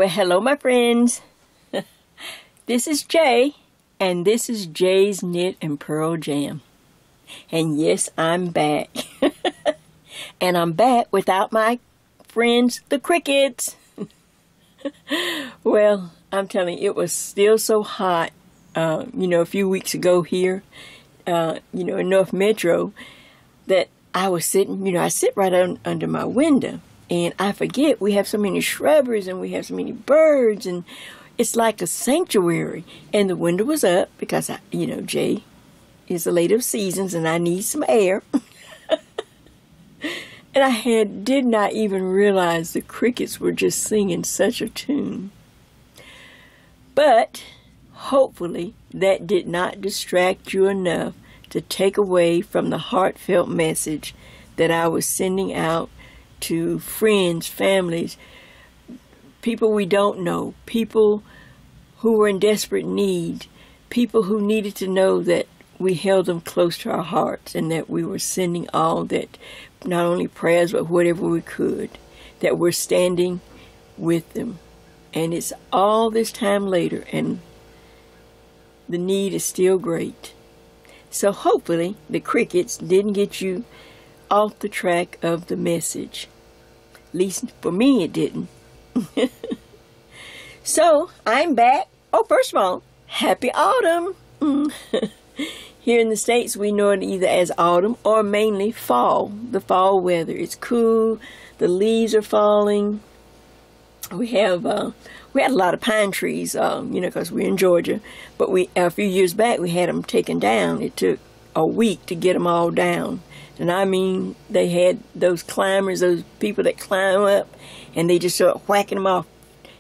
Well, hello, my friends. This is Jay, and this is Jay's Knit and Purl Jam. And yes, I'm back. And I'm back without my friends, the crickets. Well, I'm telling you, it was still so hot, a few weeks ago here, in North Metro, that I was sitting, I sit right under my window. And I forget, we have so many shrubberies and we have so many birds, and it's like a sanctuary. And the window was up because, Jay is the lady of seasons and I need some air. And I did not even realize the crickets were just singing such a tune. But hopefully that did not distract you enough to take away from the heartfelt message that I was sending out to friends, families, people we don't know, people who were in desperate need, people who needed to know that we held them close to our hearts and that we were sending all that, not only prayers, but whatever we could, that we're standing with them. And it's all this time later, and the need is still great. So hopefully the crickets didn't get you off the track of the message. At least for me it didn't. So I'm back. Oh, first of all, happy autumn. Here in the States we know it either as autumn or mainly fall. The fall weather. It's cool. The leaves are falling. We had a lot of pine trees, because we're in Georgia. But a few years back we had them taken down. It took a week to get them all down. And I mean, they had those climbers, those people that climb up, and they just start whacking them off.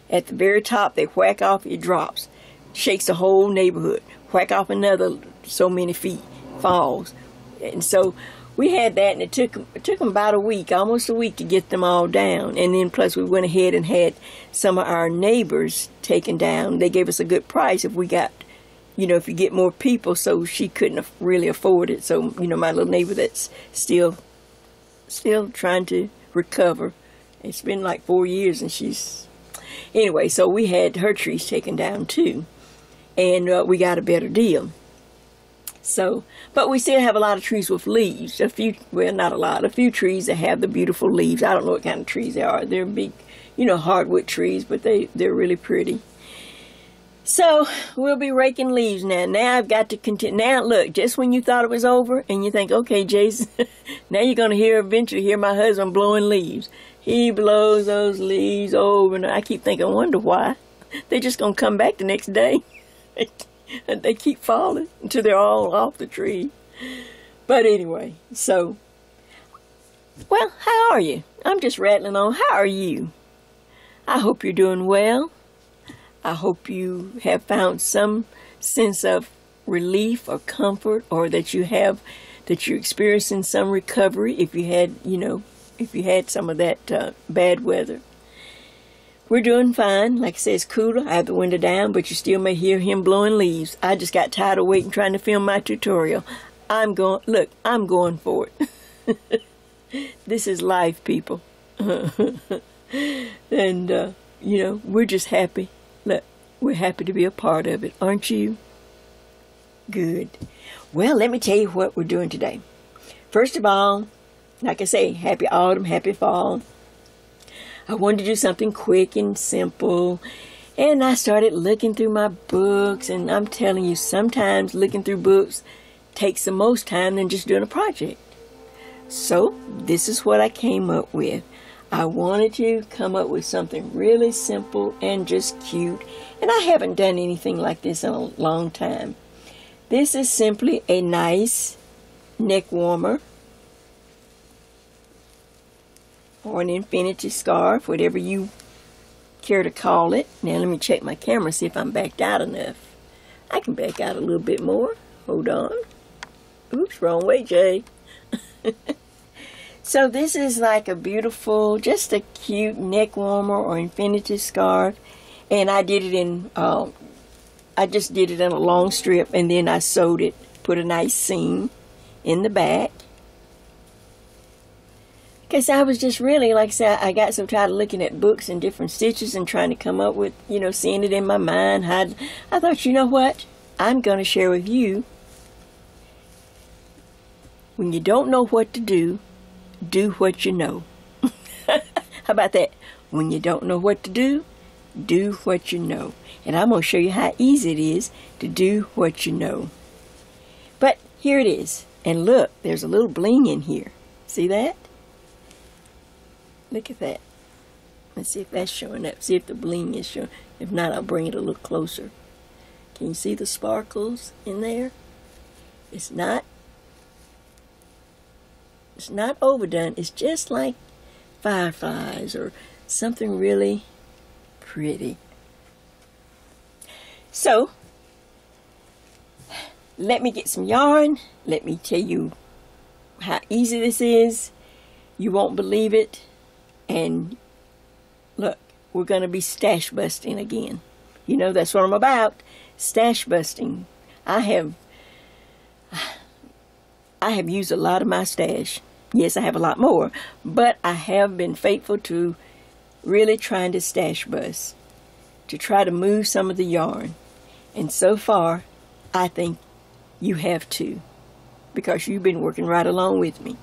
At the very top, they whack off, it drops. Shakes the whole neighborhood. Whack off another so many feet, falls. And so we had that, and it took them about a week, almost a week, to get them all down. And then plus we went ahead and had some of our neighbors taken down. They gave us a good price if we got, if you get more people, so she couldn't really afford it. So, my little neighbor that's still trying to recover. It's been like 4 years, and anyway, so we had her trees taken down too. And we got a better deal. So, but we still have a lot of trees with leaves. Not a lot, a few trees that have the beautiful leaves. I don't know what kind of trees they are. They're big, hardwood trees, but they're really pretty. So, we'll be raking leaves now. Now I've got to continue. Now, look, just when you thought it was over, and you think, okay, Jason, now you're going to eventually hear my husband blowing leaves. He blows those leaves over, and I keep thinking, I wonder why. They're just going to come back the next day. And they keep falling until they're all off the tree. But anyway, so, well, how are you? I'm just rattling on. How are you? I hope you're doing well. I hope you have found some sense of relief or comfort, or that you're experiencing some recovery if you had some of that bad weather. We're doing fine. Like I said, it's cooler. I have the window down, but you still may hear him blowing leaves. I just got tired of waiting, trying to film my tutorial. I'm going for it. This is life, people. And, we're just happy. Look, we're happy to be a part of it, aren't you? Good. Well, let me tell you what we're doing today. First of all, like I say, happy autumn, happy fall. I wanted to do something quick and simple, and I started looking through my books, and I'm telling you, sometimes looking through books takes the most time than just doing a project. So this is what I came up with. I wanted to come up with something really simple and just cute, and I haven't done anything like this in a long time. This is simply a nice neck warmer, or an infinity scarf, whatever you care to call it. Now let me check my camera, see if I'm backed out enough. I can back out a little bit more. Hold on. Oops, wrong way, Jay. So this is like a beautiful, just a cute neck warmer or infinity scarf. And I did it I just did it in a long strip, and then I sewed it, put a nice seam in the back. Because I was just really, like I said, I got so tired of looking at books and different stitches and trying to come up with, you know, seeing it in my mind. I thought, you know what? I'm going to share with you, when you don't know what to do, do what you know. How about that? When you don't know what to do what you know. And I'm going to show you how easy it is to do what you know. But here it is. And look, there's a little bling in here. See that? Look at that. Let's see if that's showing up. See if the bling is showing. If not, I'll bring it a little closer. Can you see the sparkles in there? It's not overdone. It's just like fireflies or something really pretty. So, let me get some yarn. Let me tell you how easy this is. You won't believe it. And look, we're going to be stash busting again. You know, that's what I'm about. Stash busting. I have used a lot of my stash. Yes, I have a lot more, but I have been faithful to really trying to stash bust, to try to move some of the yarn. And so far, I think you have too, because you've been working right along with me.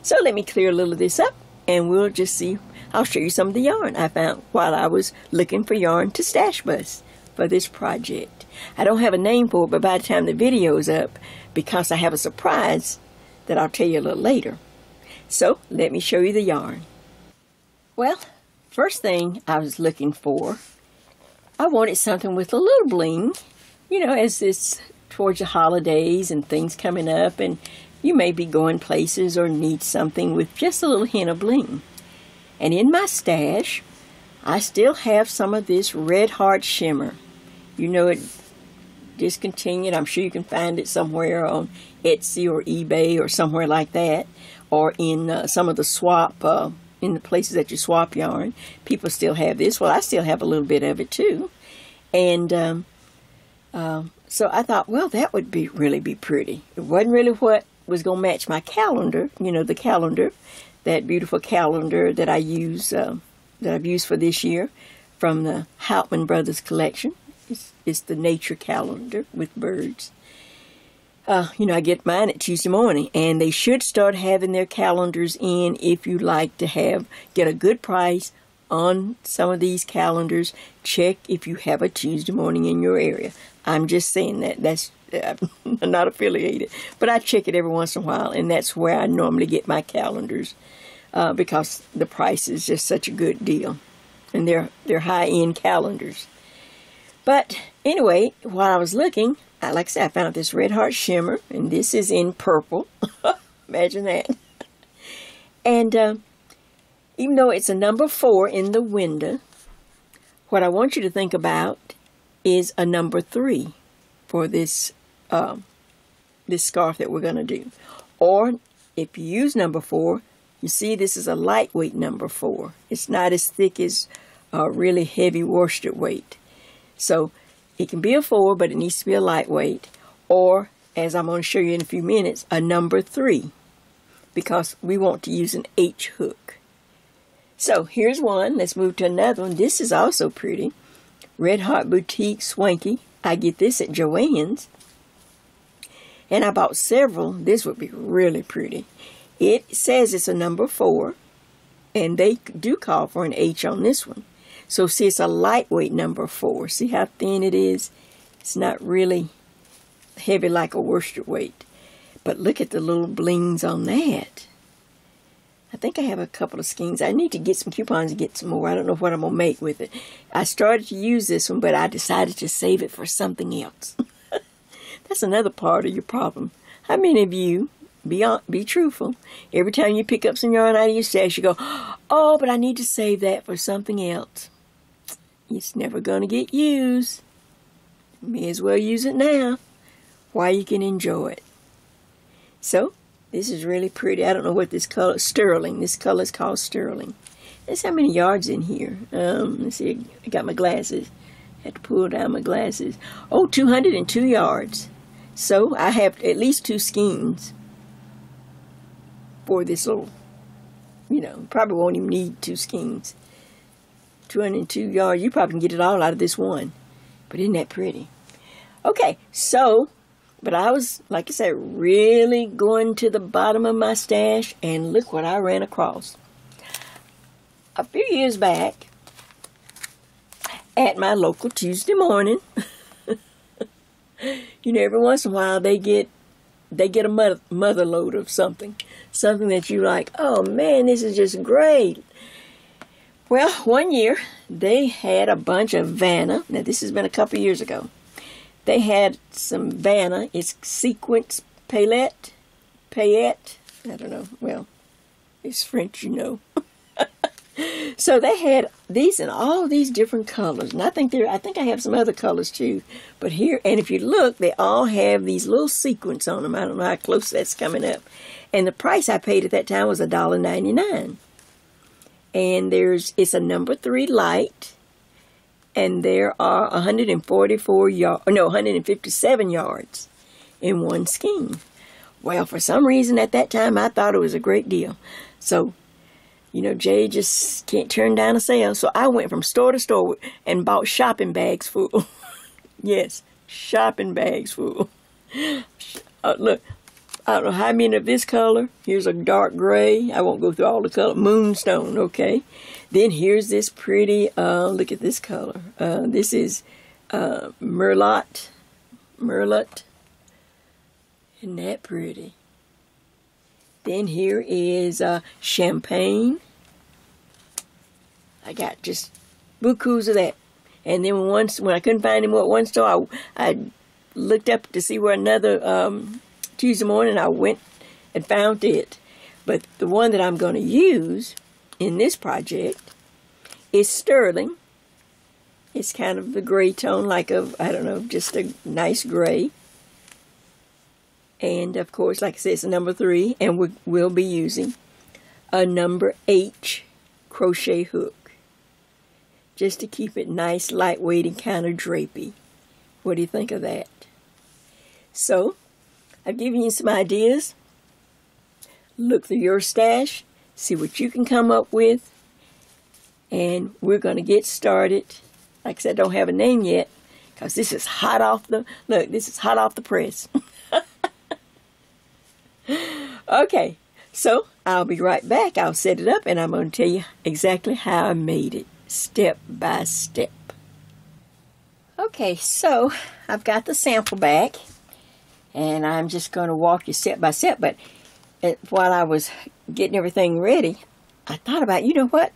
So let me clear a little of this up, and we'll just see. I'll show you some of the yarn I found while I was looking for yarn to stash bust for this project. I don't have a name for it, but by the time the video is up, because I have a surprise that I'll tell you a little later. So let me show you the yarn. Well, first thing I was looking for, I wanted something with a little bling, you know, as it's towards the holidays and things coming up, and you may be going places or need something with just a little hint of bling. And in my stash, I still have some of this Red Heart shimmer. You know, it discontinued. I'm sure you can find it somewhere on Etsy or eBay or somewhere like that, or in some of the swap, in the places that you swap yarn. People still have this. Well, I still have a little bit of it too. And so I thought, well, that would really be pretty. It wasn't really what was going to match my calendar, you know, the calendar, that beautiful calendar that I use, that I've used for this year from the Houtman Brothers collection. It's the nature calendar with birds. You know, I get mine at Tuesday morning, and they should start having their calendars in if you like to get a good price on some of these calendars. Check if you have a Tuesday morning in your area. I'm just saying that's I'm not affiliated, but I check it every once in a while, and that's where I normally get my calendars because the price is just such a good deal, and they're high-end calendars. But anyway, while I was looking, like I said, I found this Red Heart shimmer, and this is in purple. Imagine that. And even though it's a number 4 in the window, what I want you to think about is a number 3 for this this scarf that we're going to do. Or if you use number 4, you see this is a lightweight number 4. It's not as thick as a really heavy worsted weight. So it can be a 4, but it needs to be a lightweight. Or, as I'm going to show you in a few minutes, a number 3, because we want to use an H hook. So here's one. Let's move to another one. This is also pretty. Red Heart Boutique Swanky. I get this at Joann's. And I bought several. This would be really pretty. It says it's a number 4, and they do call for an H on this one. So see, it's a lightweight number 4. See how thin it is? It's not really heavy like a worsted weight. But look at the little blings on that. I think I have a couple of skeins. I need to get some coupons and get some more. I don't know what I'm going to make with it. I started to use this one, but I decided to save it for something else. That's another part of your problem. How many of you, be truthful, every time you pick up some yarn out of your stash, you go, oh, but I need to save that for something else. It's never going to get used. May as well use it now while you can enjoy it. So, this is really pretty. I don't know what this color is. Sterling. This color is called sterling. Let's see how many yards in here. Let's see. I got my glasses. Had to pull down my glasses. Oh, 202 yards. So, I have at least 2 skeins for this little you know, probably won't even need 2 skeins. 202 yards, you probably can get it all out of this one. But isn't that pretty? Okay, so, but I was, like I said, really going to the bottom of my stash, and look what I ran across. A few years back, at my local Tuesday morning, you know, every once in a while they get a mother load of something that you like, oh man, this is just great. Well, one year they had a bunch of Vanna. Now this has been a couple years ago. They had some Vanna. It's sequence paillette. I don't know. Well, it's French, you know. So they had these in all these different colors, and I think I have some other colors too. But here, and if you look, they all have these little sequins on them. I don't know how close that's coming up. And the price I paid at that time was $1.99. And it's a number 3 light, and there are 157 yards in one skein. Well, for some reason at that time I thought it was a great deal. So, you know, Jay just can't turn down a sale. So I went from store to store and bought shopping bags full. Yes, shopping bags full. Look, I don't know how many of this color. Here's a dark gray. I won't go through all the color. Moonstone, okay. Then here's this pretty, look at this color. This is Merlot. Isn't that pretty? Then here is Champagne. I got just bukus of that. And then when I couldn't find any more at one store, I looked up to see where another Tuesday morning I went and found it. But the one that I'm going to use in this project is Sterling. It's kind of the gray tone, like I don't know, just a nice gray. And, of course, like I said, it's a number 3. And we'll be using a number H crochet hook. Just to keep it nice, lightweight, and kind of drapey. What do you think of that? So, I've given you some ideas. Look through your stash. See what you can come up with. And we're going to get started. Like I said, I don't have a name yet. Because this is hot off the press. Okay, so I'll be right back. I'll set it up and I'm going to tell you exactly how I made it, step by step. Okay, so I've got the sample back and I'm just going to walk you step by step. But while I was getting everything ready, I thought about, you know what?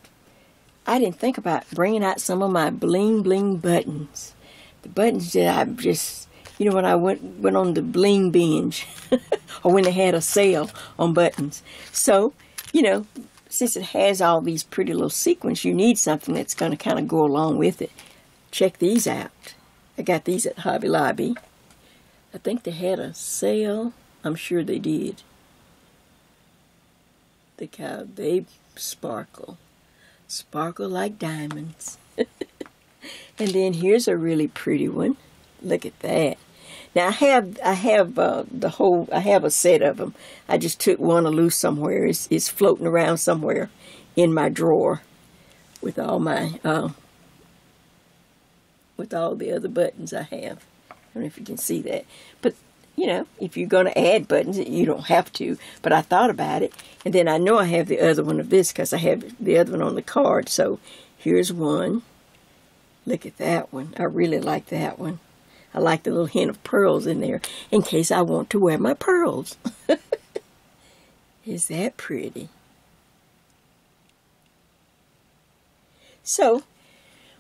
I didn't think about bringing out some of my bling bling buttons. The buttons that I just... You know, when I went on the bling binge, or when they had a sale on buttons. So, you know, since it has all these pretty little sequins, you need something that's going to kind of go along with it. Check these out. I got these at Hobby Lobby. I think they had a sale. I'm sure they did. Look how they sparkle. Sparkle like diamonds. And then here's a really pretty one. Look at that. Now I have a set of them. I just took one loose somewhere. It's floating around somewhere in my drawer with all my with all the other buttons I have. I don't know if you can see that. But you know, if you're going to add buttons, you don't have to. But I thought about it, and then I know I have the other one of this because I have the other one on the card. So here's one. Look at that one. I really like that one. I like the little hint of pearls in there in case I want to wear my pearls. Is that pretty? So,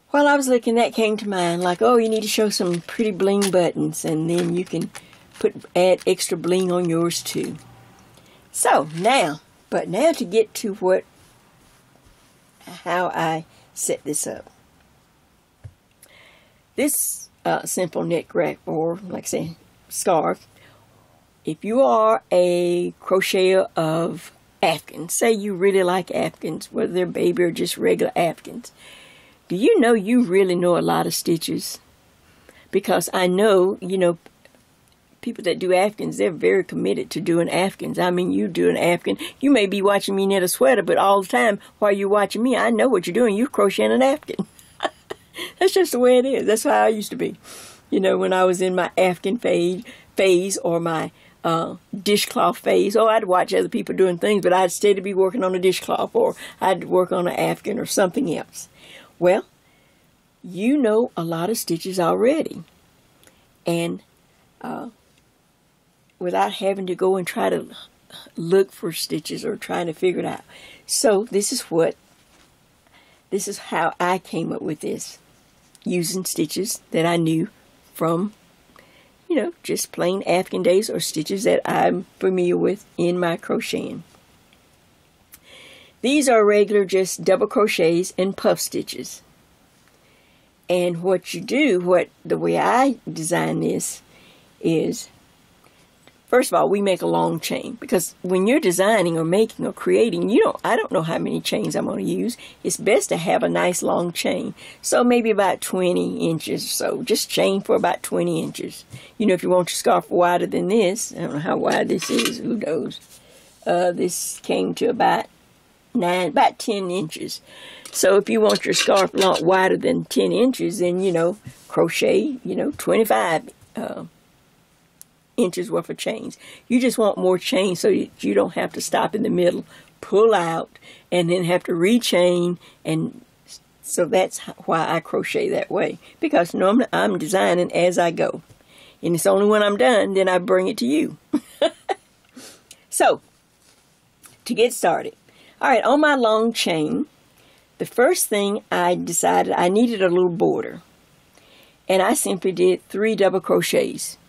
while I was looking, that came to mind, like, oh, you need to show some pretty bling buttons, and then you can add extra bling on yours too. So, now to get to how I set this up. This simple neck wrap, or like I say, scarf. If you are a crocheter of Afghans, say you really like Afghans, whether they're baby or just regular Afghans, do you know you really know a lot of stitches? Because I know, you know, people that do afghans, they're very committed to doing afghans. I mean, you do an afghan, you may be watching me knit a sweater, but all the time while you're watching me, I know what you're doing. You're crocheting an afghan. That's just the way it is. That's how I used to be. You know, when I was in my afghan phase or my dishcloth phase, I'd watch other people doing things, but I'd steady be working on a dishcloth, or I'd work on an afghan or something else. Well, you know a lot of stitches already, and without having to go and try to look for stitches or trying to figure it out. So this is how I came up with this, using stitches that I knew from, you know, just plain afghan days or stitches that I'm familiar with in my crocheting. These are regular just double crochets and puff stitches. And what you do, the way I design this is, first of all, we make a long chain, because when you're designing or making or creating, I don't know how many chains I'm going to use. It's best to have a nice long chain. So maybe about 20 inches or so. Just chain for about 20 inches. You know, if you want your scarf wider than this, I don't know how wide this is, who knows. This came to about 10 inches. So if you want your scarf a lot wider than 10 inches, then, you know, crochet, 25 inches worth of chains. You just want more chains so you don't have to stop in the middle, pull out, and then have to rechain. And so that's why I crochet that way, because normally I'm designing as I go, and it's only when I'm done then I bring it to you. So to get started, all right, on my long chain, the first thing I decided I needed a little border, and I simply did 3 double crochets.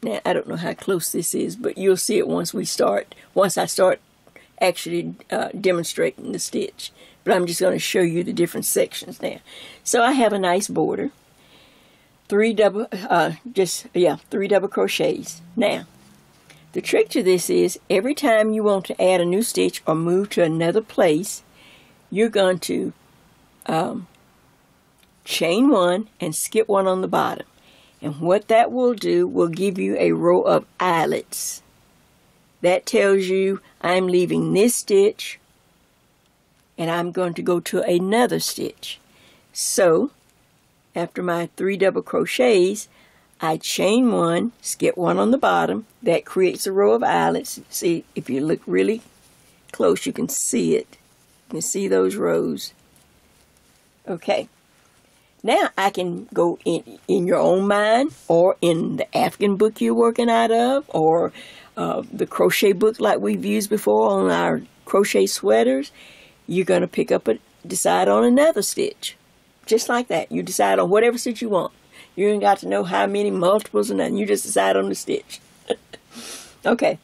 Now, I don't know how close this is, but you'll see it once I start actually demonstrating the stitch. But I'm just going to show you the different sections now. So I have a nice border. 3 double crochets. Now, the trick to this is, every time you want to add a new stitch or move to another place, you're going to chain 1 and skip 1 on the bottom. And what that will do will give you a row of eyelets. That tells you I'm leaving this stitch and I'm going to go to another stitch. So after my 3 double crochets, I chain 1, skip 1 on the bottom. That creates a row of eyelets. See, if you look really close, you can see it. You can see those rows. Okay. Now I can go in your own mind, or in the afghan book you're working out of, or the crochet book like we've used before on our crochet sweaters. You're going to decide on another stitch. Just like that. You decide on whatever stitch you want. You ain't got to know how many multiples or nothing. You just decide on the stitch. Okay.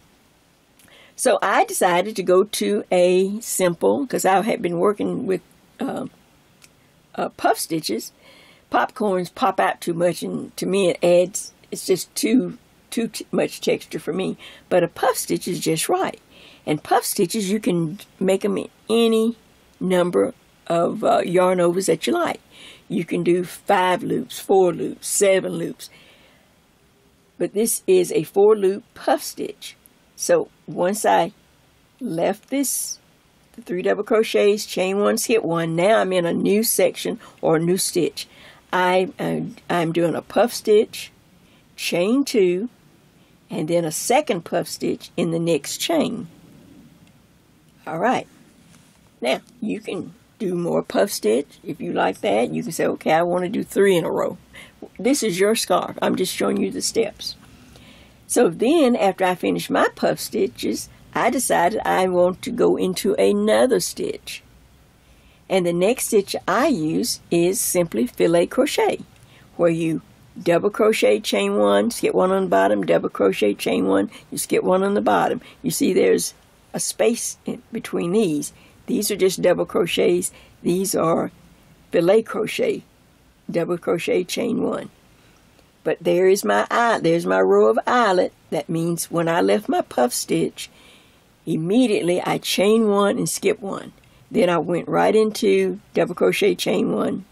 So I decided to go to a simple, because I had been working with puff stitches. Popcorns pop out too much, and to me it's just too much texture for me. But a puff stitch is just right. And puff stitches, you can make them in any number of yarn overs that you like. You can do 5 loops, 4 loops, 7 loops. But this is a 4 loop puff stitch. So once I left the 3 double crochets, chain 1, skip 1, now I'm in a new section or a new stitch. I'm doing a puff stitch, chain 2, and then a second puff stitch in the next chain. All right. Now, you can do more puff stitch if you like that. You can say, okay, I want to do 3 in a row. This is your scarf. I'm just showing you the steps. So then, after I finish my puff stitches, I decided I want to go into another stitch. And the next stitch I use is simply filet crochet, where you double crochet, chain 1, skip 1 on the bottom, double crochet, chain 1, you skip 1 on the bottom. You see there's a space in between these. These are just double crochets. These are filet crochet, double crochet, chain 1. But there's my row of eyelet. That means when I left my puff stitch, immediately I chain 1 and skip 1. Then I went right into double crochet, chain 1,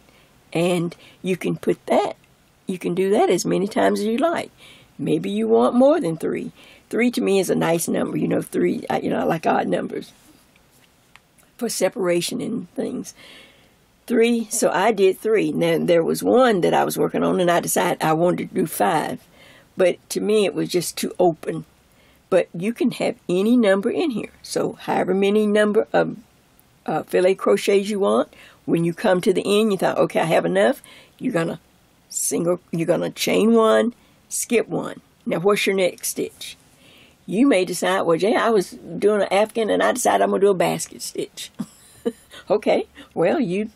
and you can do that as many times as you like. Maybe you want more than 3. 3 to me is a nice number. You know, 3, I like odd numbers for separation and things. 3, so I did 3. Now, there was one that I was working on, and I decided I wanted to do 5. But to me, it was just too open. But you can have any number in here. So however many number of filet crochets you want. When you come to the end, you thought, okay, I have enough. You're gonna chain 1, skip 1. Now, what's your next stitch? You may decide, well, Jay, I was doing an Afghan, and I decided I'm gonna do a basket stitch. Okay, well, you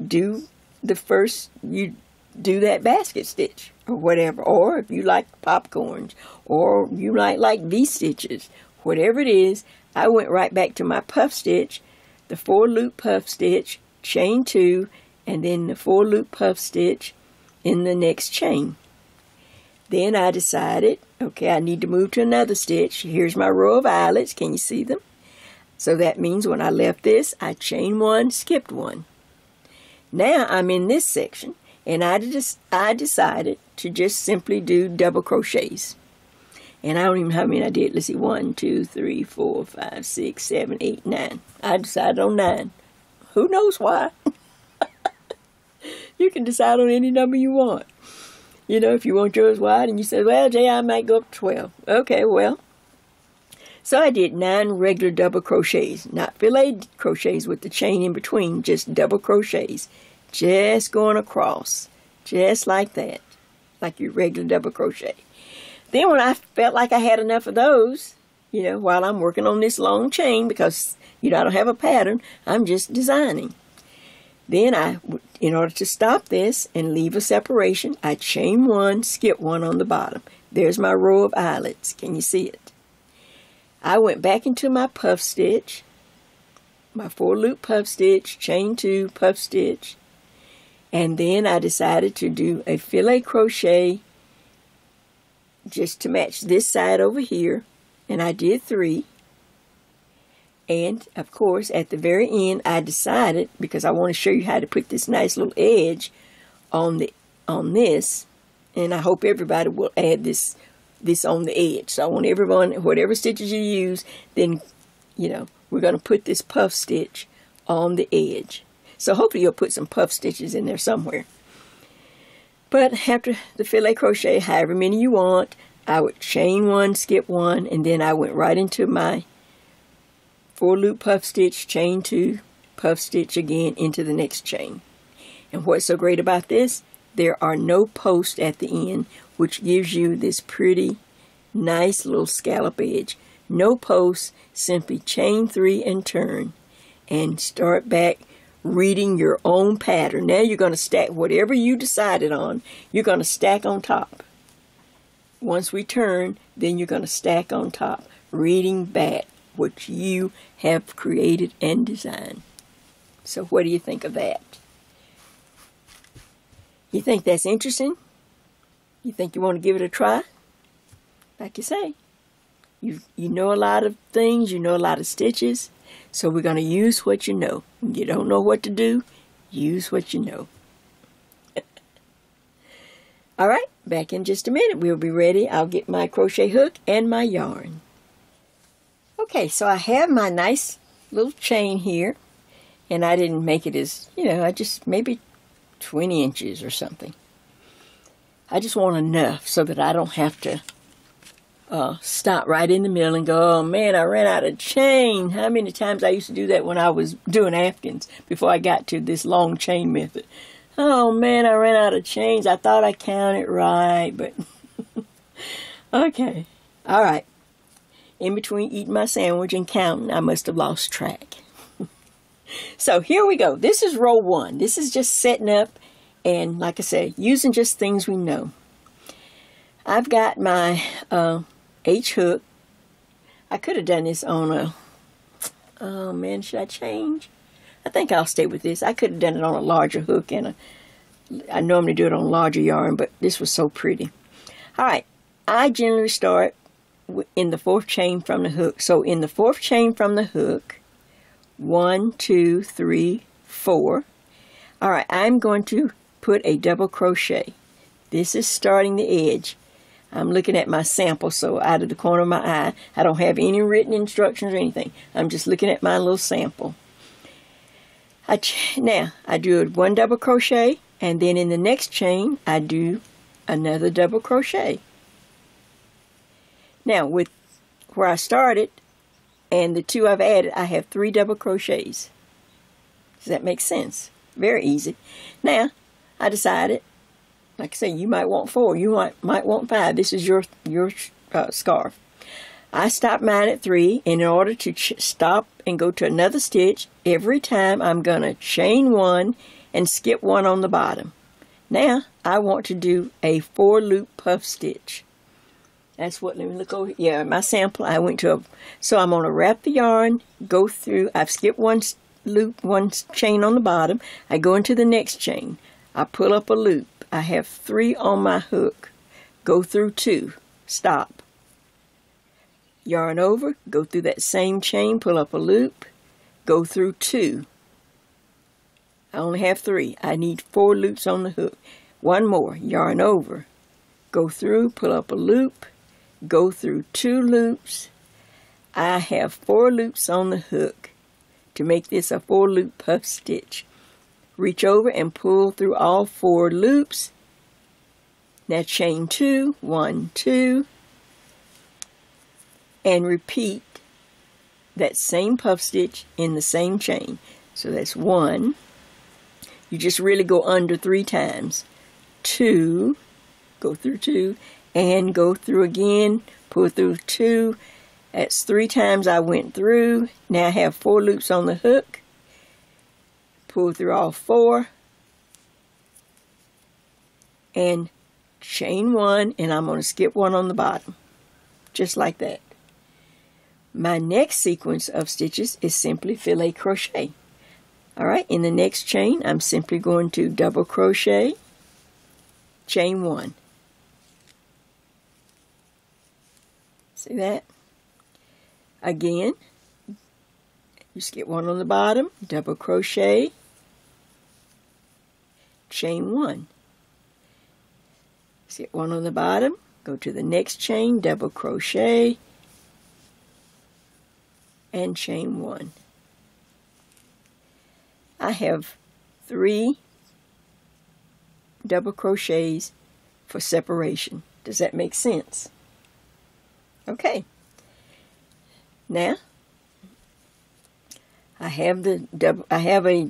do that basket stitch or whatever. Or if you like popcorns, or you might like V-stitches, whatever it is, I went right back to my puff stitch, the 4-loop puff stitch, chain 2, and then the 4-loop puff stitch in the next chain. Then I decided, okay, I need to move to another stitch. Here's my row of eyelets. Can you see them? So that means when I left this, I chained 1, skipped 1. Now I'm in this section, and I decided to just simply do double crochets. And I don't even know how many I did. Let's see, 1, 2, 3, 4, 5, 6, 7, 8, 9. I decided on 9. Who knows why? You can decide on any number you want. You know, if you want yours wide, and you say, well, Jay, I might go up to 12. Okay, well. So I did 9 regular double crochets. Not filet crochets with the chain in between, just double crochets. Just going across. Just like that. Like your regular double crochet. Then when I felt like I had enough of those, you know, while I'm working on this long chain, because, you know, I don't have a pattern, I'm just designing. Then in order to stop this and leave a separation, I chain 1, skip 1 on the bottom. There's my row of eyelets. Can you see it? I went back into my puff stitch, my 4-loop puff stitch, chain 2, puff stitch, and then I decided to do a filet crochet just to match this side over here, and I did 3. And, of course, at the very end, I decided, because I want to show you how to put this nice little edge on this, and I hope everybody will add this on the edge. So I want everyone, whatever stitches you use, then, you know, we're going to put this puff stitch on the edge. So hopefully you'll put some puff stitches in there somewhere. But after the filet crochet, however many you want, I would chain 1, skip 1, and then I went right into my 4-loop puff stitch, chain 2, puff stitch again into the next chain. And what's so great about this? There are no posts at the end, which gives you this pretty, nice little scallop edge. No posts, simply chain 3 and turn. And start back reading your own pattern. Now you're going to stack whatever you decided on, you're going to stack on top. Once we turn, then you're going to stack on top, reading back what you have created and designed. So what do you think of that? You think that's interesting? You think you want to give it a try? Like you say, you know a lot of things, you know a lot of stitches, so we're going to use what you know. When you don't know what to do, use what you know. All right, back in just a minute. We'll be ready. I'll get my crochet hook and my yarn. Okay, so I have my nice little chain here, and I didn't make it as, you know, I just maybe 20 inches or something. I just want enough so that I don't have to stop right in the middle and go, oh man, I ran out of chain. How many times I used to do that when I was doing Afghans before I got to this long chain method. Oh man, I ran out of chains. I thought I counted right, but okay. All right. In between eating my sandwich and counting, I must have lost track. So here we go. This is row 1. This is just setting up and, like I said, using just things we know. I've got my H hook. I could have done this on a, oh man, should I change? I think I'll stay with this. I could have done it on a larger hook and I normally do it on larger yarn, but this was so pretty. All right, I generally start in the 4th chain from the hook. So in the 4th chain from the hook, 1, 2, 3, 4. All right, I'm going to put a double crochet. This is starting the edge. I'm looking at my sample, so out of the corner of my eye. I don't have any written instructions or anything. I'm just looking at my little sample. Now, I do one double crochet, and then in the next chain, I do another double crochet. Now, with where I started and the 2 I've added, I have 3 double crochets. Does that make sense? Very easy. Now, I decided, like I say, you might want 4, you might want 5. This is your scarf. I stopped mine at 3, and in order to stop and go to another stitch, every time I'm going to chain 1 and skip 1 on the bottom. Now, I want to do a 4-loop puff stitch. That's what, let me look over, yeah, my sample, I went to so I'm going to wrap the yarn, go through, I've skipped 1 loop, 1 chain on the bottom, I go into the next chain, I pull up a loop, I have 3 on my hook, go through 2, stop, yarn over, go through that same chain, pull up a loop, go through 2, I only have 3, I need 4 loops on the hook, 1 more, yarn over, go through, pull up a loop, go through 2 loops. I have 4 loops on the hook to make this a 4-loop puff stitch. Reach over and pull through all 4 loops. Now chain 2, 1, 2, and repeat that same puff stitch in the same chain. So that's 1. You just really go under 3 times. 2, go through 2, and go through again, pull through 2. That's 3 times I went through. Now I have 4 loops on the hook. Pull through all 4. And chain 1, and I'm going to skip 1 on the bottom. Just like that. My next sequence of stitches is simply filet crochet. Alright, in the next chain, I'm simply going to double crochet, chain 1. See that? Again, you skip 1 on the bottom, double crochet, chain 1. Skip 1 on the bottom, go to the next chain, double crochet, and chain 1. I have 3 double crochets for separation. Does that make sense? Okay. Now, I have a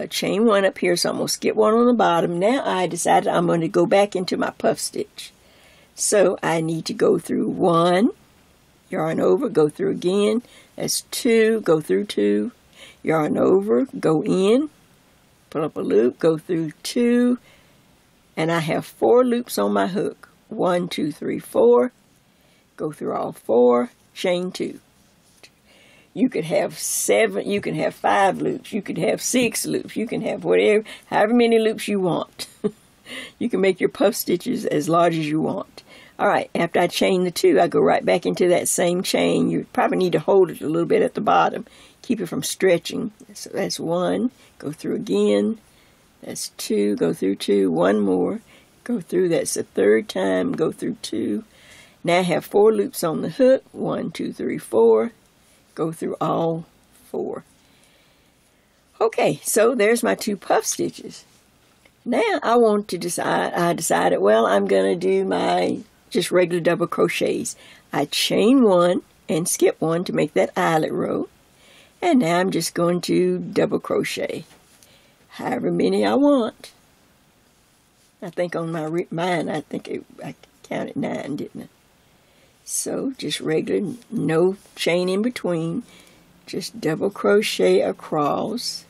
chain 1 up here, so I'm going to skip 1 on the bottom. Now I decided I'm going to go back into my puff stitch. So I need to go through 1, yarn over, go through again. That's 2, go through 2, yarn over, go in, pull up a loop, go through 2, and I have 4 loops on my hook. 1, 2, 3, 4. Go through all 4, chain 2. You could have 7, you can have 5 loops, you could have 6 loops, you can have whatever, however many loops you want. You can make your puff stitches as large as you want. Alright, after I chain the 2, I go right back into that same chain. You probably need to hold it a little bit at the bottom, keep it from stretching. So that's 1, go through again, that's 2, go through 2, 1 more, go through, that's the 3rd time, go through 2. Now I have 4 loops on the hook, 1, 2, 3, 4, go through all 4. Okay, so there's my 2 puff stitches. Now I decided, well, I'm going to do my just regular double crochets. I chain 1 and skip 1 to make that eyelet row. And now I'm just going to double crochet, however many I want. I think on mine, I counted 9, didn't I? So just regular, no chain in between, just double crochet across.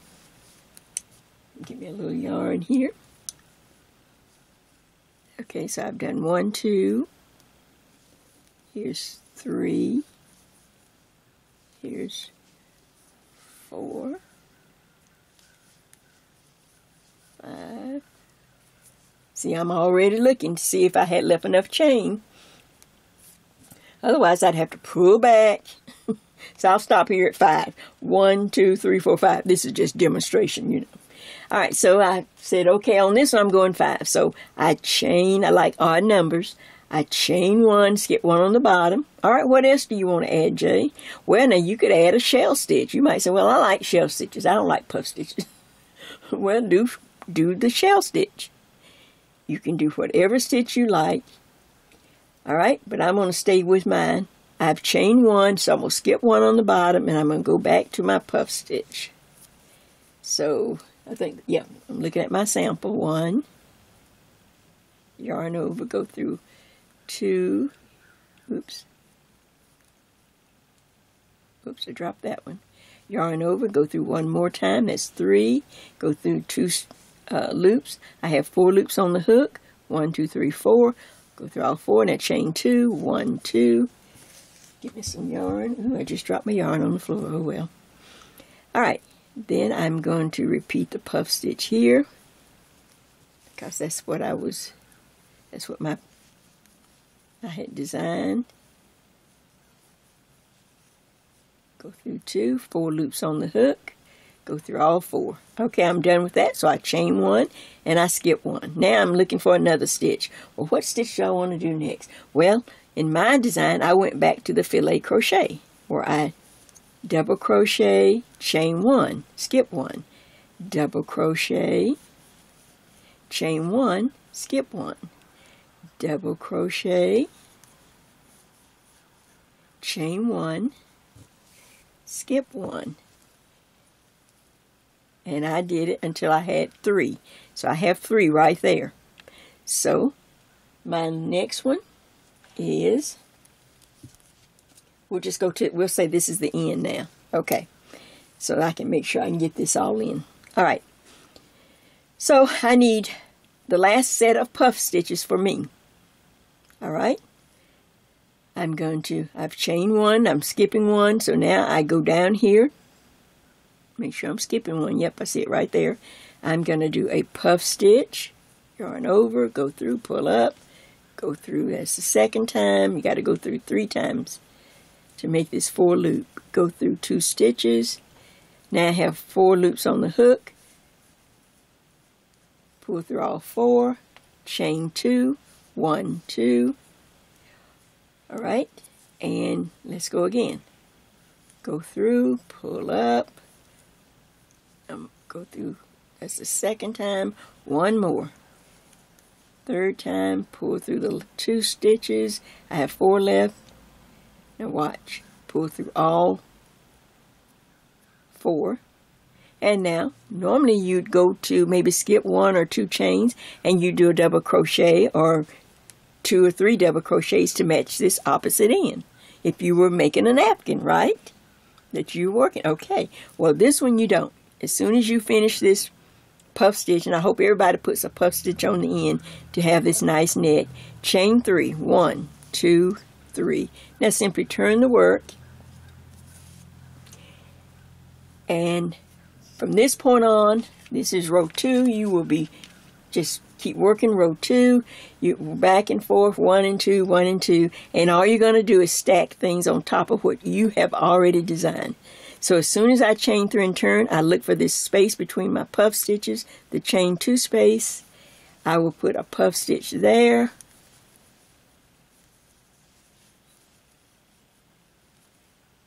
Give me a little yarn here. Okay, so I've done 1, 2, here's 3, here's 4, 5. See, I'm already looking to see if I had left enough chain. Otherwise, I'd have to pull back. So I'll stop here at 5. 1, 2, 3, 4, 5. This is just demonstration, you know. All right, so I said, okay, on this one I'm going 5. So I chain, I like odd numbers. I chain one, skip one on the bottom. All right, what else do you want to add, Jay? Well, now you could add a shell stitch. You might say, well, I like shell stitches. I don't like puff stitches. Well, do the shell stitch. You can do whatever stitch you like. All right, but I'm going to stay with mine. I've chained one, so I'm going to skip one on the bottom, and I'm going to go back to my puff stitch. So, I think, yeah, I'm looking at my sample. 1, yarn over, go through 2, oops, I dropped that one. Yarn over, go through one more time, that's 3, go through 2 loops. I have 4 loops on the hook, 1, 2, 3, 4, go through all 4, and I chain 2, 1, 2, give me some yarn. Ooh, I just dropped my yarn on the floor, oh well. Alright, then I'm going to repeat the puff stitch here, because that's what I had designed. Go through 2, 4 loops on the hook, go through all 4. Okay, I'm done with that, so I chain 1 and I skip 1. Now I'm looking for another stitch. Well, what stitch do I want to do next? Well, in my design, I went back to the filet crochet, where I double crochet, chain 1, skip 1, double crochet, chain 1, skip 1, double crochet, chain 1, skip 1, and I did it until I had 3. So I have 3 right there. So my next one is, we'll say this is the end now. Okay, so I can make sure I can get this all in. All right, so I need the last set of puff stitches for me. All right, I've chained 1, I'm skipping 1, so now I go down here, make sure I'm skipping 1, yep, I see it right there. I'm going to do a puff stitch, yarn over, go through, pull up, go through, that's the second time, you got to go through 3 times to make this 4 loop. Go through 2 stitches, now I have 4 loops on the hook, pull through all 4, chain 2, 1, 2, all right, and let's go again. Go through, pull up, go through, that's the second time, 1 more. Third time, pull through the 2 stitches, I have 4 left. Now watch, pull through all 4. And now, normally you'd go to maybe skip 1 or 2 chains, and you do a double crochet or 2 or 3 double crochets to match this opposite end. If you were making a napkin, right? That you're working. Okay, well this one you don't. As soon as you finish this puff stitch, and I hope everybody puts a puff stitch on the end to have this nice neck, chain 3, 1, 2, 3. Now simply turn the work, and from this point on, this is row 2, you will be just keep working row 2, you back and forth, 1 and 2, 1 and 2, and all you're going to do is stack things on top of what you have already designed. So as soon as I chain 3 and turn, I look for this space between my puff stitches, the chain 2 space. I will put a puff stitch there.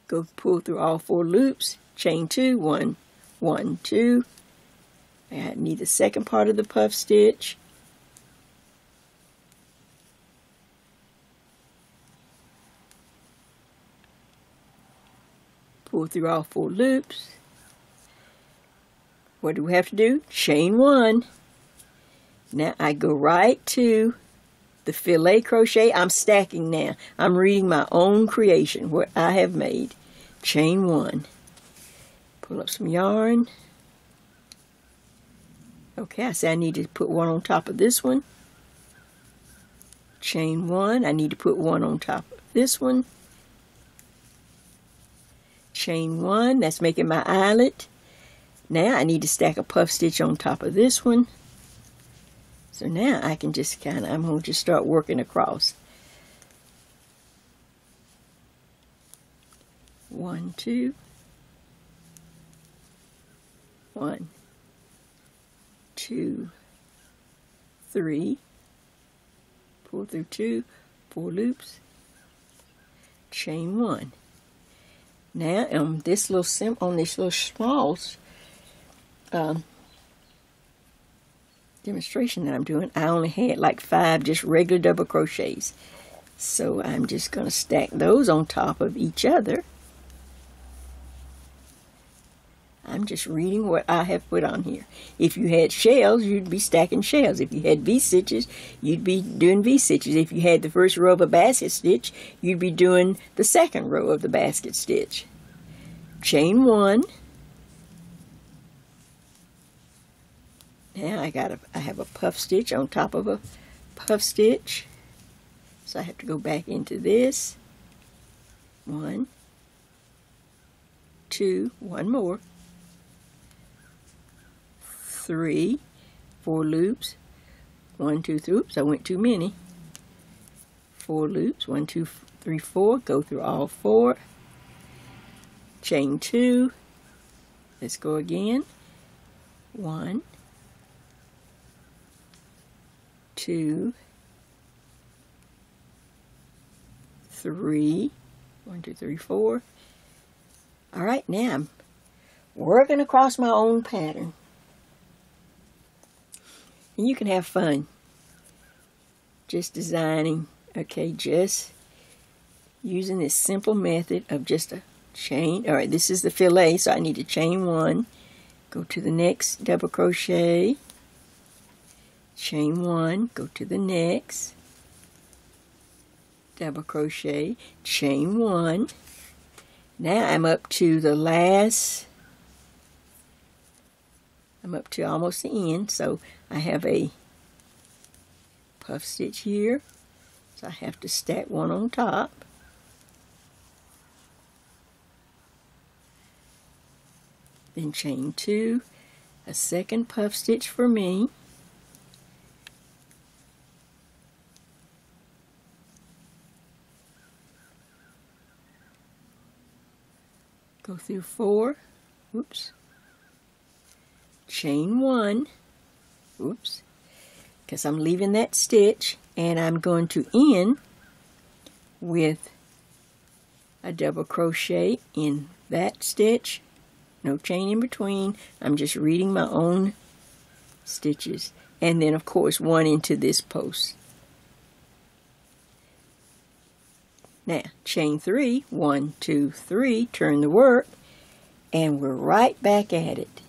Go pull through all 4 loops, chain 2, 1, 1, 2. I need the second part of the puff stitch. Pull through all 4 loops. What do we have to do? Chain 1. Now I go right to the filet crochet. I'm stacking now. I'm reading my own creation, what I have made. Chain 1. Pull up some yarn. Okay, I say I need to put 1 on top of this one. Chain 1. I need to put 1 on top of this one. Chain 1. That's making my eyelet. Now I need to stack a puff stitch on top of this one. So now I can just I'm going to just start working across. 1, 2. 1, 2, 3. Pull through 2, 4 loops, chain 1. Now on this little on this little small demonstration that I'm doing, I only had like 5 just regular double crochets. So I'm just going to stack those on top of each other. I'm just reading what I have put on here. If you had shells, you'd be stacking shells. If you had V-stitches, you'd be doing V-stitches. If you had the first row of a basket stitch, you'd be doing the second row of the basket stitch. Chain 1. Now I have a puff stitch on top of a puff stitch. So I have to go back into this. 1, 2, one more. 3, 4 loops, 1, 2, 3, oops, I went too many. 4 loops, 1, 2, 3, 4, go through all 4, chain 2, let's go again, 1, 2, 3, 1, 2, 3, 4. All right, now I'm working across my own pattern. And you can have fun just designing, okay, just using this simple method of just a chain. All right, this is the fillet, so I need to chain 1, go to the next double crochet, chain 1, go to the next double crochet, chain 1. Now I'm up to the last, I'm up to almost the end, so I have a puff stitch here, so I have to stack 1 on top. Then chain 2, a second puff stitch for me. Go through 4, oops, chain 1, oops, because I'm leaving that stitch, and I'm going to end with a double crochet in that stitch, no chain in between. I'm just reading my own stitches, and then of course 1 into this post. Now chain 3, 1, 2, 3, turn the work, and we're right back at it.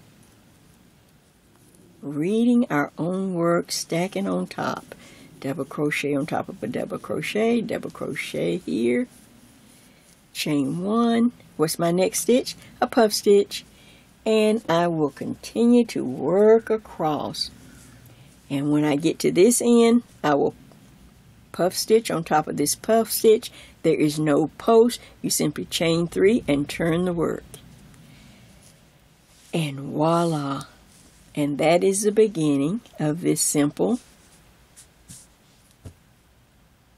Reading our own work, stacking on top. Double crochet on top of a double crochet here. Chain 1. What's my next stitch? A puff stitch. And I will continue to work across. And when I get to this end, I will puff stitch on top of this puff stitch. There is no post. You simply chain 3 and turn the work. And voila. And that is the beginning of this simple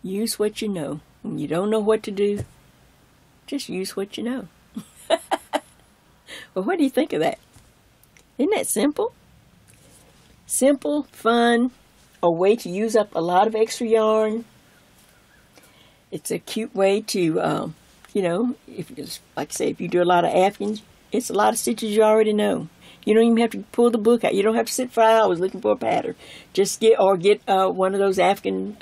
use what you know. When you don't know what to do, just use what you know. Well, what do you think of that? Isn't that simple? Simple, fun, a way to use up a lot of extra yarn. It's a cute way to, you know, if you just, like I say, if you do a lot of Afghans, it's a lot of stitches you already know. You don't even have to pull the book out. You don't have to sit for hours looking for a pattern. Just get one of those Afghan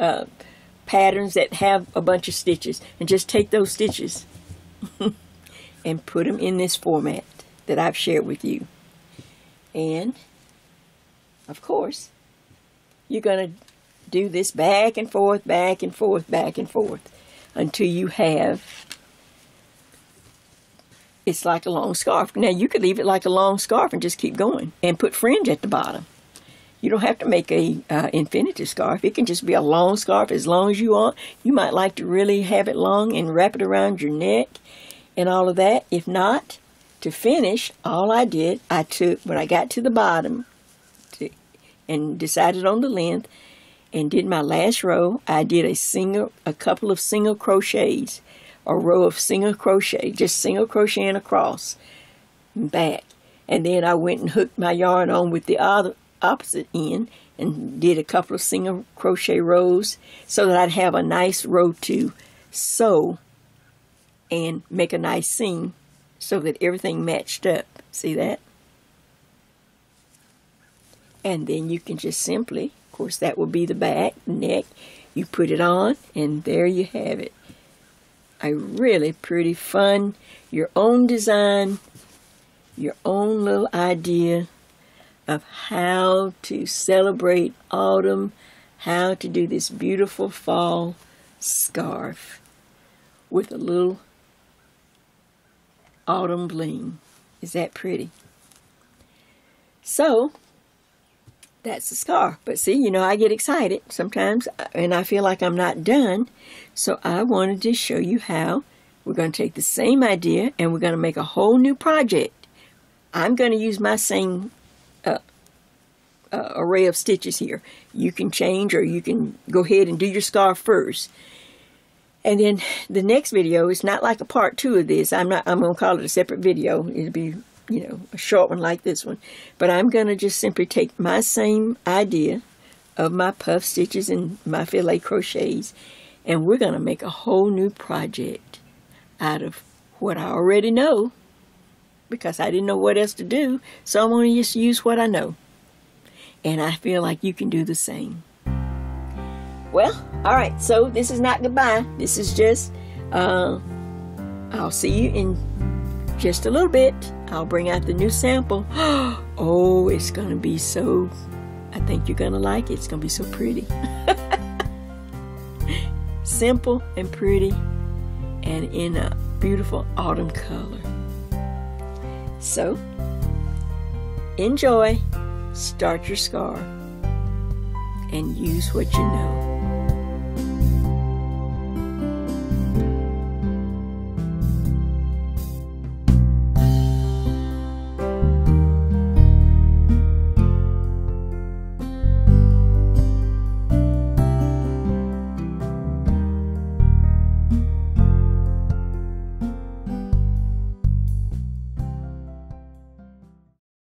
patterns that have a bunch of stitches, and just take those stitches and put them in this format that I've shared with you. And of course, you're going to do this back and forth, back and forth, back and forth until you have, it's like a long scarf. Now you could leave it like a long scarf and just keep going and put fringe at the bottom. You don't have to make a infinity scarf. It can just be a long scarf as long as you want. You might like to really have it long and wrap it around your neck and all of that. If not, to finish, all I did, I took, when I got to the bottom and decided on the length and did my last row, I did a couple of single crochets, a row of single crochet, just single crocheting across and back. And then I went and hooked my yarn on with the opposite end and did a couple of single crochet rows so that I'd have a nice row to sew and make a nice seam so that everything matched up. See that? And then you can just simply, of course that will be the back, neck, you put it on and there you have it. A really pretty fun, your own design, your own little idea of how to celebrate autumn, how to do this beautiful fall scarf with a little autumn bling. Is that pretty? So, that's the scarf. But see, you know, I get excited sometimes and I feel like I'm not done. So I wanted to show you how we're going to take the same idea and we're going to make a whole new project. I'm going to use my same array of stitches here. You can change or you can go ahead and do your scarf first. And then the next video is not like a part 2 of this. I'm going to call it a separate video. It'll be, you know, a short one like this one. But I'm going to just simply take my same idea of my puff stitches and my filet crochets, and we're going to make a whole new project out of what I already know, because I didn't know what else to do. So I'm going to just use what I know. And I feel like you can do the same. Well, all right, so this is not goodbye. This is just, I'll see you in just a little bit. I'll bring out the new sample. Oh, it's going to be so, I think you're going to like it. It's going to be so pretty. Simple and pretty and in a beautiful autumn color. So, enjoy, start your scarf, and use what you know.